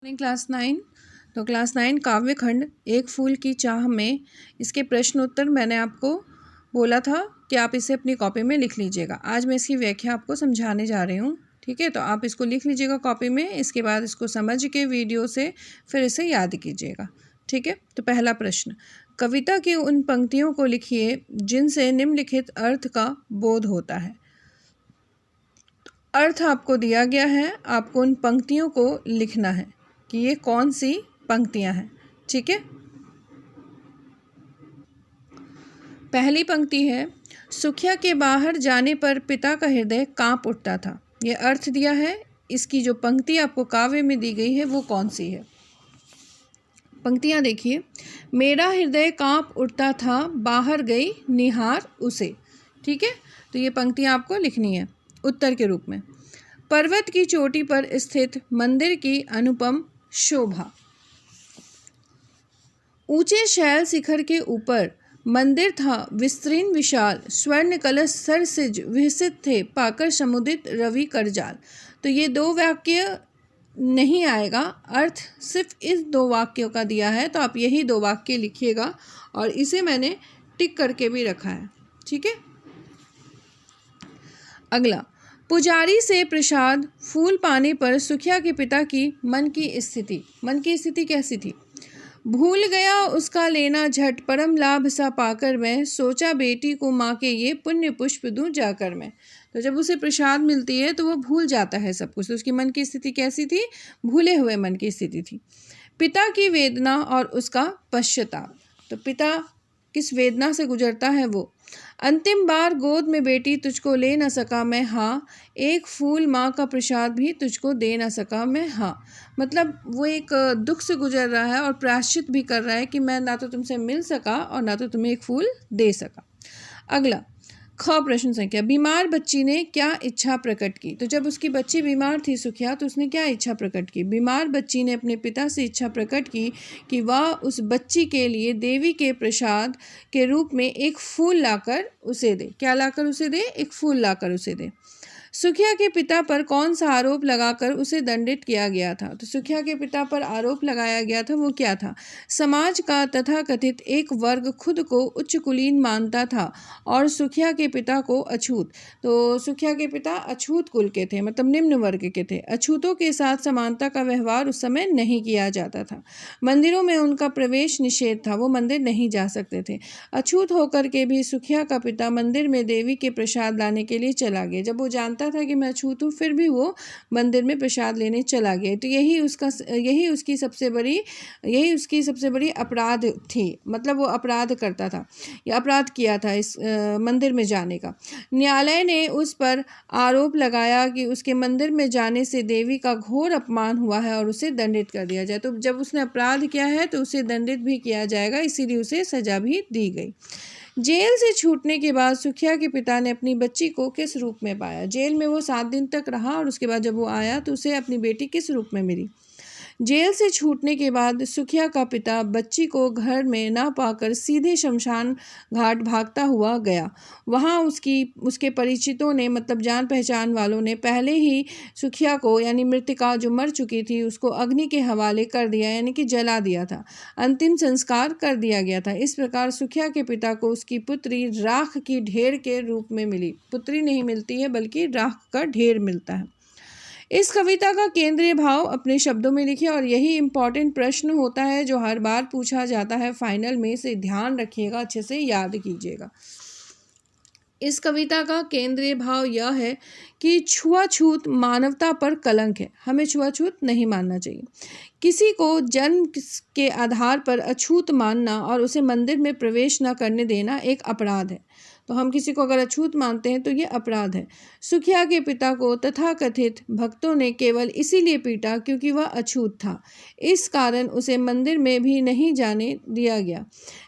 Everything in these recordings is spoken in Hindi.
क्लास 9। तो क्लास 9 काव्य खंड एक फूल की चाह में इसके प्रश्न उत्तर मैंने आपको बोला था कि आप इसे अपनी कॉपी में लिख लीजिएगा। आज मैं इसकी व्याख्या आपको समझाने जा रही हूँ। ठीक है, तो आप इसको लिख लीजिएगा कॉपी में। इसके बाद इसको समझ के वीडियो से फिर इसे याद कीजिएगा। ठीक है, तो पहला प्रश्न, कविता की उन पंक्तियों को लिखिए जिनसे निम्नलिखित अर्थ का बोध होता है। अर्थ आपको दिया गया है, आपको उन पंक्तियों को लिखना है कि ये कौन सी पंक्तियां हैं। ठीक है, पहली पंक्ति है, सुखिया के बाहर जाने पर पिता का हृदय कांप उठता था। ये अर्थ दिया है। इसकी जो पंक्ति आपको काव्य में दी गई है वो कौन सी है। पंक्तियां देखिए, मेरा हृदय कांप उठता था, बाहर गई निहार उसे। ठीक है, तो ये पंक्तियां आपको लिखनी है उत्तर के रूप में। पर्वत की चोटी पर स्थित मंदिर की अनुपम शोभा। ऊंचे शैल शिखर के ऊपर मंदिर था, विस्तीर्ण विशाल, स्वर्ण कलश सर से विकसित थे, पाकर समुदित रवि करजाल। तो ये दो वाक्य नहीं आएगा, अर्थ सिर्फ इस दो वाक्यों का दिया है, तो आप यही दो वाक्य लिखिएगा और इसे मैंने टिक करके भी रखा है। ठीक है, अगला, पुजारी से प्रसाद फूल पाने पर सुखिया के पिता की मन की स्थिति। मन की स्थिति कैसी थी। भूल गया उसका लेना झट, परम लाभ सा पाकर मैं, सोचा बेटी को माँ के ये पुण्य पुष्प दूं जाकर मैं। तो जब उसे प्रसाद मिलती है तो वो भूल जाता है सब कुछ। तो उसकी मन की स्थिति कैसी थी, भूले हुए मन की स्थिति थी। पिता की वेदना और उसका पश्चाताप। तो पिता किस वेदना से गुजरता है वो। अंतिम बार गोद में बेटी तुझको ले न सका मैं, हाँ एक फूल माँ का प्रसाद भी तुझको दे न सका मैं, हाँ। मतलब वो एक दुख से गुजर रहा है और प्रायश्चित भी कर रहा है कि मैं ना तो तुमसे मिल सका और ना तो तुम्हें एक फूल दे सका। अगला, ख प्रश्न संख्या, बीमार बच्ची ने क्या इच्छा प्रकट की। तो जब उसकी बच्ची बीमार थी सुखिया, तो उसने क्या इच्छा प्रकट की। बीमार बच्ची ने अपने पिता से इच्छा प्रकट की कि वह उस बच्ची के लिए देवी के प्रसाद के रूप में एक फूल लाकर उसे दे। क्या लाकर उसे दे, एक फूल लाकर उसे दे। सुखिया के पिता पर कौन सा आरोप लगाकर उसे दंडित किया गया था। तो सुखिया के पिता पर आरोप लगाया गया था, वो क्या था। समाज का तथाकथित एक वर्ग खुद को उच्च कुलीन मानता था और सुखिया के पिता को अछूत। तो सुखिया के पिता अछूत कुल के थे, मतलब निम्न वर्ग के थे। अछूतों के साथ समानता का व्यवहार उस समय नहीं किया जाता था। मंदिरों में उनका प्रवेश निषेध था, वो मंदिर नहीं जा सकते थे। अछूत होकर के भी सुखिया का पिता मंदिर में देवी के प्रसाद लाने के लिए चला गया। जब वो जानता था कि मैं अछूत हूँ, फिर भी वो मंदिर में प्रसाद लेने चला गया। तो यही उसकी सबसे बड़ी अपराध थी। मतलब वो अपराध करता था या अपराध किया था इस मंदिर में जाने का। न्यायालय ने उस पर आरोप लगाया कि उसके मंदिर में जाने से देवी का घोर अपमान हुआ है और उसे दंडित कर दिया जाए। तो जब उसने अपराध किया है तो उसे दंडित भी किया जाएगा, इसीलिए उसे सजा भी दी गई। जेल से छूटने के बाद सुखिया के पिता ने अपनी बच्ची को किस रूप में पाया। जेल में वो 7 दिन तक रहा और उसके बाद जब वो आया तो उसे अपनी बेटी किस रूप में मिली। जेल से छूटने के बाद सुखिया का पिता बच्ची को घर में ना पाकर सीधे शमशान घाट भागता हुआ गया। वहाँ उसके परिचितों ने, मतलब जान पहचान वालों ने पहले ही सुखिया को, यानी मृतिका जो मर चुकी थी, उसको अग्नि के हवाले कर दिया, यानी कि जला दिया था। अंतिम संस्कार कर दिया गया था। इस प्रकार सुखिया के पिता को उसकी पुत्री राख की ढेर के रूप में मिली। पुत्री नहीं मिलती है बल्कि राख का ढेर मिलता है। इस कविता का केंद्रीय भाव अपने शब्दों में लिखिए और यही इम्पॉर्टेंट प्रश्न होता है जो हर बार पूछा जाता है फाइनल में, से ध्यान रखिएगा, अच्छे से याद कीजिएगा। इस कविता का केंद्रीय भाव यह है कि छुआछूत मानवता पर कलंक है। हमें छुआछूत नहीं मानना चाहिए। किसी को जन्म के आधार पर अछूत मानना और उसे मंदिर में प्रवेश न करने देना एक अपराध है। तो हम किसी को अगर अछूत मानते हैं तो ये अपराध है। सुखिया के पिता को तथाकथित भक्तों ने केवल इसीलिए पीटा क्योंकि वह अछूत था। इस कारण उसे मंदिर में भी नहीं जाने दिया गया।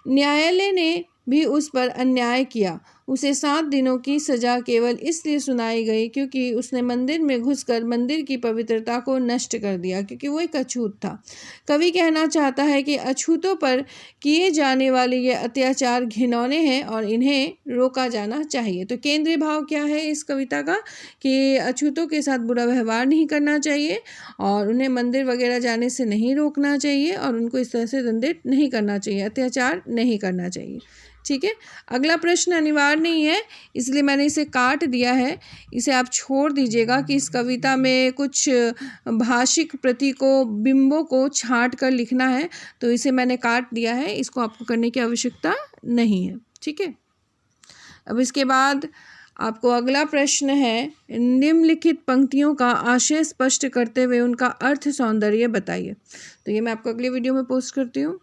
न्यायालय ने भी उस पर अन्याय किया। उसे 7 दिनों की सज़ा केवल इसलिए सुनाई गई क्योंकि उसने मंदिर में घुसकर मंदिर की पवित्रता को नष्ट कर दिया, क्योंकि वो एक अछूत था। कवि कहना चाहता है कि अछूतों पर किए जाने वाले ये अत्याचार घिनौने हैं और इन्हें रोका जाना चाहिए। तो केंद्रीय भाव क्या है इस कविता का कि अछूतों के साथ बुरा व्यवहार नहीं करना चाहिए और उन्हें मंदिर वगैरह जाने से नहीं रोकना चाहिए और उनको इस तरह से दंडित नहीं करना चाहिए, अत्याचार नहीं करना चाहिए। ठीक है, अगला प्रश्न अनिवार्य नहीं है इसलिए मैंने इसे काट दिया है, इसे आप छोड़ दीजिएगा कि इस कविता में कुछ भाषिक प्रतीकों बिंबों को छांट कर लिखना है, तो इसे मैंने काट दिया है, इसको आपको करने की आवश्यकता नहीं है। ठीक है, अब इसके बाद आपको अगला प्रश्न है, निम्नलिखित पंक्तियों का आशय स्पष्ट करते हुए उनका अर्थ सौंदर्य बताइए। तो ये मैं आपको अगले वीडियो में पोस्ट करती हूँ।